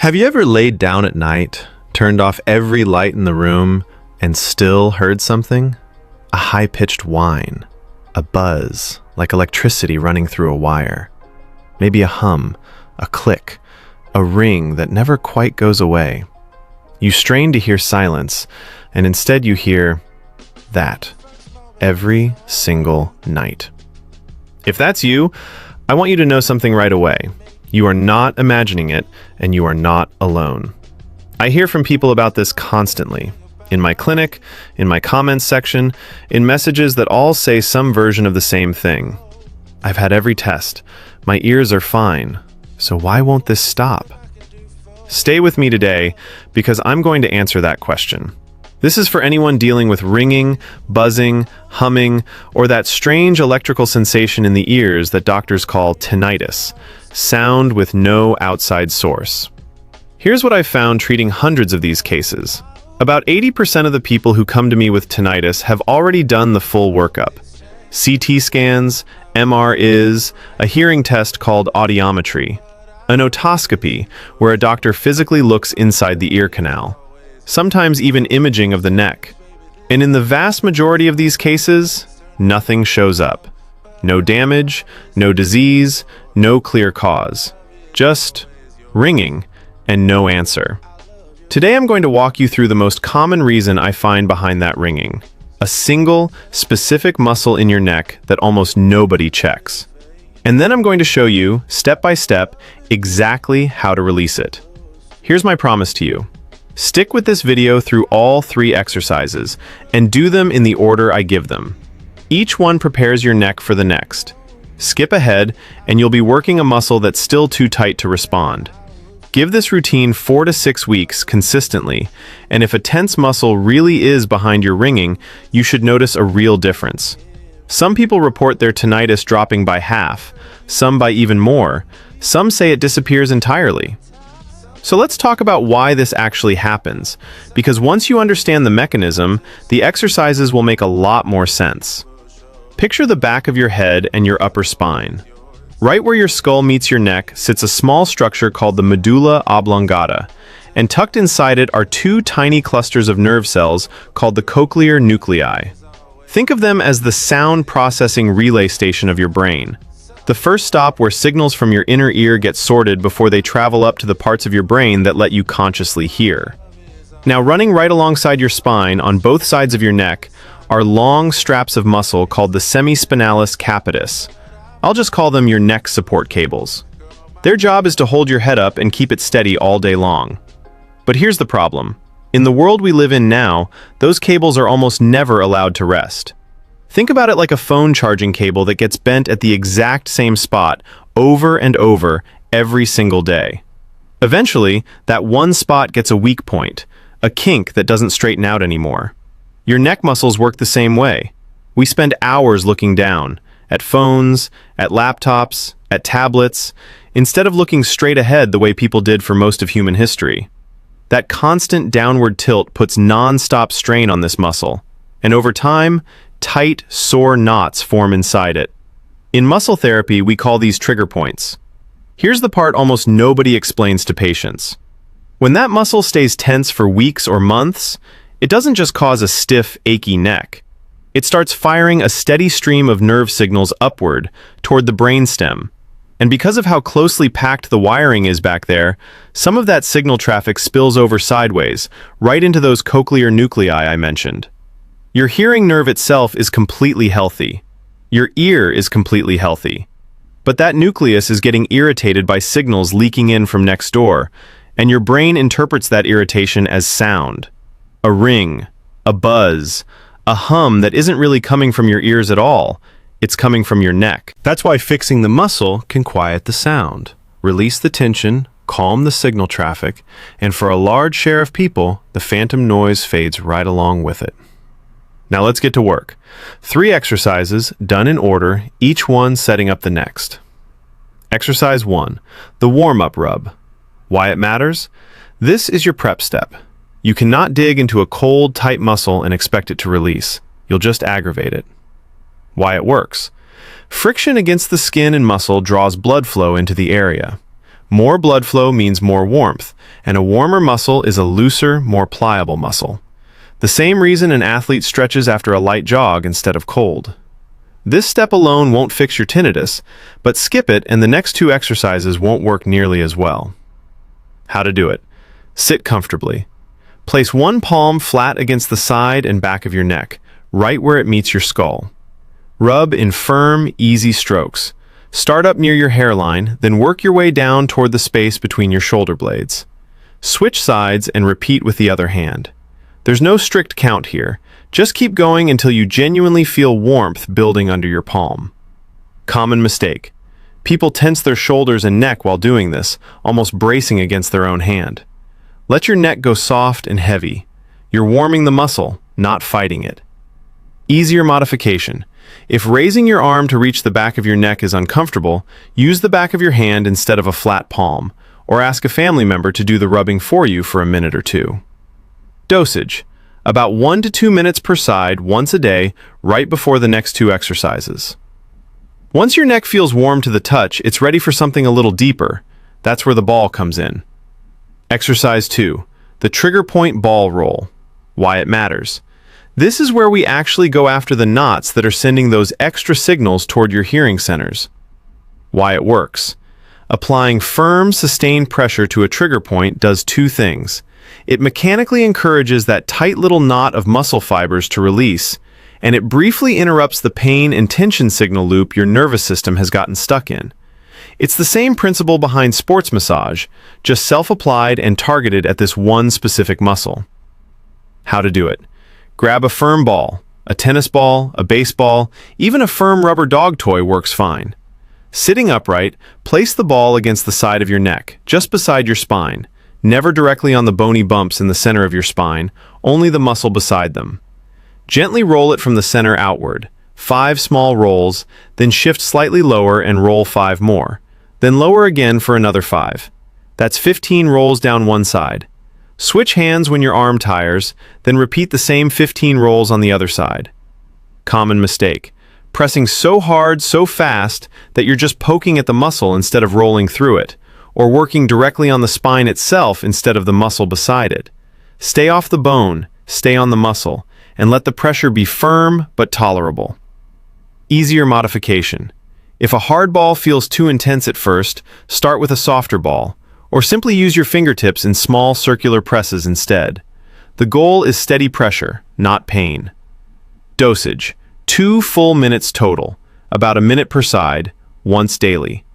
Have you ever laid down at night, turned off every light in the room, and still heard something? A high-pitched whine, a buzz, like electricity running through a wire. Maybe a hum, a click, a ring that never quite goes away. You strain to hear silence, and instead you hear that every single night. If that's you, I want you to know something right away. You are not imagining it, and you are not alone. I hear from people about this constantly. In my clinic, in my comments section, in messages that all say some version of the same thing. I've had every test. My ears are fine. So why won't this stop? Stay with me today, because I'm going to answer that question. This is for anyone dealing with ringing, buzzing, humming, or that strange electrical sensation in the ears that doctors call tinnitus, sound with no outside source. Here's what I've found treating hundreds of these cases. About 80% of the people who come to me with tinnitus have already done the full workup. CT scans, MRIs, a hearing test called audiometry, an otoscopy, where a doctor physically looks inside the ear canal, sometimes even imaging of the neck. And in the vast majority of these cases, nothing shows up. No damage, no disease, no clear cause. Just ringing and no answer. Today I'm going to walk you through the most common reason I find behind that ringing. A single, specific muscle in your neck that almost nobody checks. And then I'm going to show you, step by step, exactly how to release it. Here's my promise to you. Stick with this video through all 3 exercises, and do them in the order I give them. Each one prepares your neck for the next. Skip ahead, and you'll be working a muscle that's still too tight to respond. Give this routine 4 to 6 weeks consistently, and if a tense muscle really is behind your ringing, you should notice a real difference. Some people report their tinnitus dropping by half, some by even more. Some say it disappears entirely. So let's talk about why this actually happens, because once you understand the mechanism, the exercises will make a lot more sense. Picture the back of your head and your upper spine. Right where your skull meets your neck sits a small structure called the medulla oblongata, and tucked inside it are 2 tiny clusters of nerve cells called the cochlear nuclei. Think of them as the sound processing relay station of your brain. The first stop where signals from your inner ear get sorted before they travel up to the parts of your brain that let you consciously hear. Now, running right alongside your spine on both sides of your neck are long straps of muscle called the semispinalis capitis. I'll just call them your neck support cables. Their job is to hold your head up and keep it steady all day long. But here's the problem. In the world we live in now, those cables are almost never allowed to rest. Think about it like a phone charging cable that gets bent at the exact same spot over and over every single day. Eventually, that one spot gets a weak point, a kink that doesn't straighten out anymore. Your neck muscles work the same way. We spend hours looking down, at phones, at laptops, at tablets, instead of looking straight ahead the way people did for most of human history. That constant downward tilt puts non-stop strain on this muscle, and over time, tight, sore knots form inside it. In muscle therapy, we call these trigger points. Here's the part almost nobody explains to patients. When that muscle stays tense for weeks or months, it doesn't just cause a stiff, achy neck. It starts firing a steady stream of nerve signals upward toward the brainstem. And because of how closely packed the wiring is back there, some of that signal traffic spills over sideways, right into those cochlear nuclei I mentioned. Your hearing nerve itself is completely healthy. Your ear is completely healthy. But that nucleus is getting irritated by signals leaking in from next door, and your brain interprets that irritation as sound. A ring, a buzz, a hum that isn't really coming from your ears at all. It's coming from your neck. That's why fixing the muscle can quiet the sound, release the tension, calm the signal traffic, and for a large share of people, the phantom noise fades right along with it. Now let's get to work. 3 exercises, done in order, each one setting up the next. Exercise 1, the warm-up rub. Why it matters? This is your prep step. You cannot dig into a cold, tight muscle and expect it to release. You'll just aggravate it. Why it works? Friction against the skin and muscle draws blood flow into the area. More blood flow means more warmth, and a warmer muscle is a looser, more pliable muscle. The same reason an athlete stretches after a light jog instead of cold. This step alone won't fix your tinnitus, but skip it and the next two exercises won't work nearly as well. How to do it. Sit comfortably. Place one palm flat against the side and back of your neck, right where it meets your skull. Rub in firm, easy strokes. Start up near your hairline, then work your way down toward the space between your shoulder blades. Switch sides and repeat with the other hand. There's no strict count here. Just keep going until you genuinely feel warmth building under your palm. Common mistake. People tense their shoulders and neck while doing this, almost bracing against their own hand. Let your neck go soft and heavy. You're warming the muscle, not fighting it. Easier modification. If raising your arm to reach the back of your neck is uncomfortable, use the back of your hand instead of a flat palm, or ask a family member to do the rubbing for you for a minute or two. Dosage. About 1 to 2 minutes per side once a day, right before the next two exercises. Once your neck feels warm to the touch, it's ready for something a little deeper. That's where the ball comes in. Exercise 2. The trigger point ball roll. Why it matters. This is where we actually go after the knots that are sending those extra signals toward your hearing centers. Why it works. Applying firm, sustained pressure to a trigger point does two things. It mechanically encourages that tight little knot of muscle fibers to release, and it briefly interrupts the pain and tension signal loop your nervous system has gotten stuck in. It's the same principle behind sports massage, just self-applied and targeted at this one specific muscle. How to do it. Grab a firm ball, a tennis ball, a baseball, even a firm rubber dog toy works fine. Sitting upright, place the ball against the side of your neck, just beside your spine, never directly on the bony bumps in the center of your spine, only the muscle beside them. Gently roll it from the center outward, 5 small rolls, then shift slightly lower and roll 5 more, then lower again for another 5. That's 15 rolls down one side. Switch hands when your arm tires, then repeat the same 15 rolls on the other side. Common mistake. Pressing so hard, so fast, that you're just poking at the muscle instead of rolling through it, or working directly on the spine itself instead of the muscle beside it. Stay off the bone, stay on the muscle, and let the pressure be firm but tolerable. Easier modification. If a hard ball feels too intense at first, start with a softer ball, or simply use your fingertips in small circular presses instead. The goal is steady pressure, not pain. Dosage. 2 full minutes total, about a minute per side, once daily.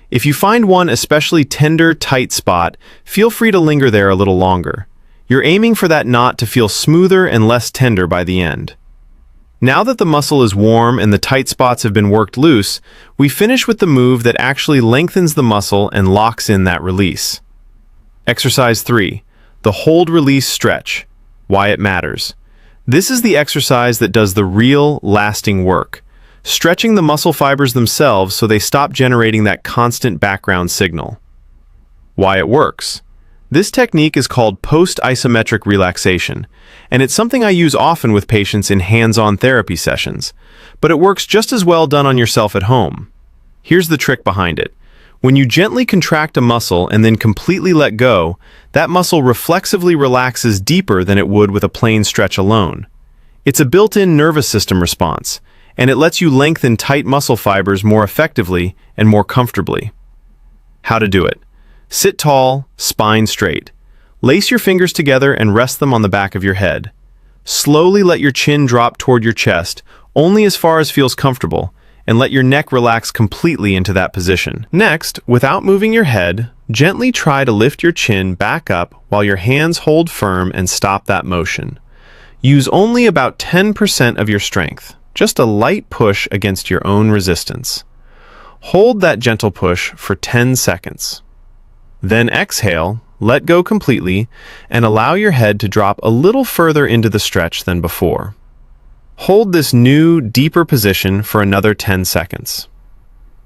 If you find one especially tender, tight spot, feel free to linger there a little longer. You're aiming for that knot to feel smoother and less tender by the end. Now that the muscle is warm and the tight spots have been worked loose, we finish with the move that actually lengthens the muscle and locks in that release. Exercise 3. The hold-release stretch. Why it matters. This is the exercise that does the real, lasting work, stretching the muscle fibers themselves so they stop generating that constant background signal. Why it works. This technique is called post-isometric relaxation, and it's something I use often with patients in hands-on therapy sessions, but it works just as well done on yourself at home. Here's the trick behind it. When you gently contract a muscle and then completely let go, that muscle reflexively relaxes deeper than it would with a plain stretch alone. It's a built-in nervous system response, and it lets you lengthen tight muscle fibers more effectively and more comfortably. How to do it. Sit tall, spine straight. Lace your fingers together and rest them on the back of your head. Slowly let your chin drop toward your chest, only as far as feels comfortable, and let your neck relax completely into that position. Next, without moving your head, gently try to lift your chin back up while your hands hold firm and stop that motion. Use only about 10% of your strength, just a light push against your own resistance. Hold that gentle push for 10 seconds. Then exhale, let go completely, and allow your head to drop a little further into the stretch than before. Hold this new, deeper position for another 10 seconds.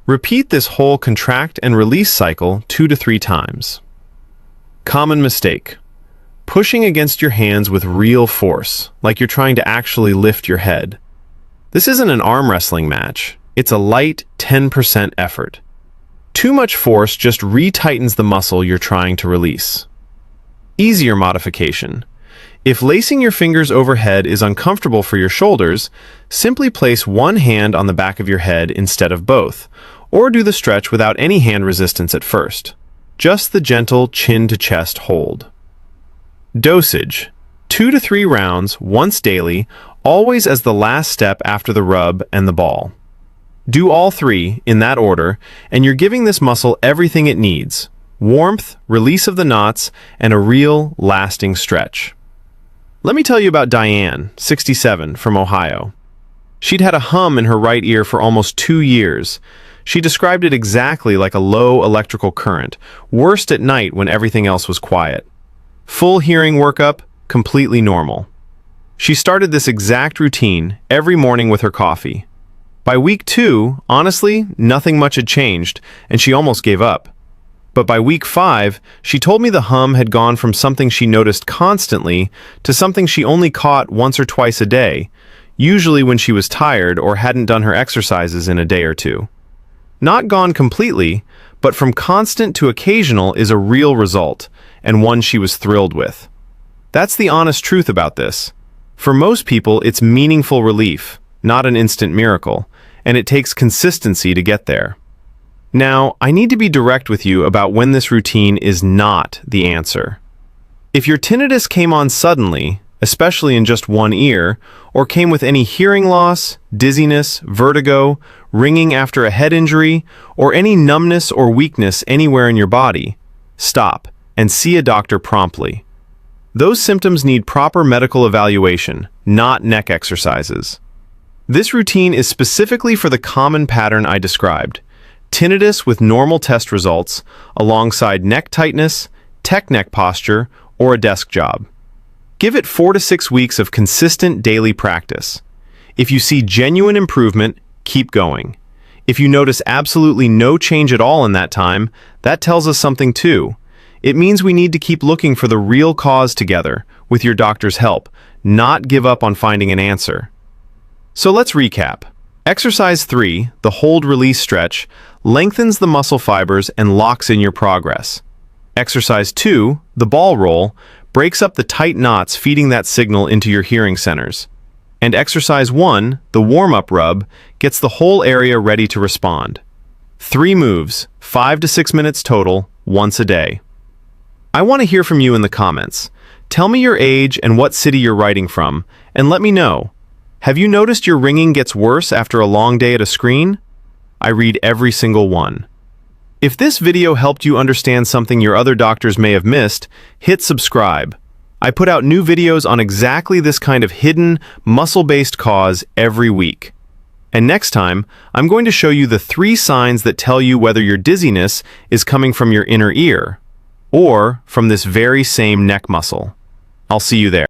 Repeat this whole contract and release cycle 2 to 3 times. Common mistake. Pushing against your hands with real force, like you're trying to actually lift your head. This isn't an arm wrestling match. It's a light 10% effort. Too much force just retightens the muscle you're trying to release. Easier modification. If lacing your fingers overhead is uncomfortable for your shoulders, simply place one hand on the back of your head instead of both, or do the stretch without any hand resistance at first. Just the gentle chin-to-chest hold. Dosage. 2 to 3 rounds, once daily, always as the last step after the rub and the ball. Do all 3, in that order, and you're giving this muscle everything it needs: warmth, release of the knots, and a real, lasting stretch. Let me tell you about Diane, 67, from Ohio. She'd had a hum in her right ear for almost 2 years. She described it exactly like a low electrical current, worst at night when everything else was quiet. Full hearing workup, completely normal. She started this exact routine every morning with her coffee. By week 2, honestly, nothing much had changed, and she almost gave up. But by week 5, she told me the hum had gone from something she noticed constantly to something she only caught once or twice a day, usually when she was tired or hadn't done her exercises in a day or two. Not gone completely, but from constant to occasional is a real result, and one she was thrilled with. That's the honest truth about this. For most people, it's meaningful relief, not an instant miracle, and it takes consistency to get there. Now, I need to be direct with you about when this routine is not the answer. If your tinnitus came on suddenly, especially in just one ear, or came with any hearing loss, dizziness, vertigo, ringing after a head injury, or any numbness or weakness anywhere in your body, stop and see a doctor promptly. Those symptoms need proper medical evaluation, not neck exercises. This routine is specifically for the common pattern I described: tinnitus with normal test results, alongside neck tightness, tech neck posture, or a desk job. Give it 4 to 6 weeks of consistent daily practice. If you see genuine improvement, keep going. If you notice absolutely no change at all in that time, that tells us something too. It means we need to keep looking for the real cause together, with your doctor's help, not give up on finding an answer. So let's recap. Exercise 3, the hold-release stretch, lengthens the muscle fibers and locks in your progress. Exercise 2, the ball roll, breaks up the tight knots feeding that signal into your hearing centers. And exercise 1, the warm-up rub, gets the whole area ready to respond. 3 moves, 5 to 6 minutes total, once a day. I want to hear from you in the comments. Tell me your age and what city you're writing from, and let me know. Have you noticed your ringing gets worse after a long day at a screen? I read every single one. If this video helped you understand something your other doctors may have missed, hit subscribe. I put out new videos on exactly this kind of hidden, muscle-based cause every week. And next time, I'm going to show you the 3 signs that tell you whether your dizziness is coming from your inner ear or from this very same neck muscle. I'll see you there.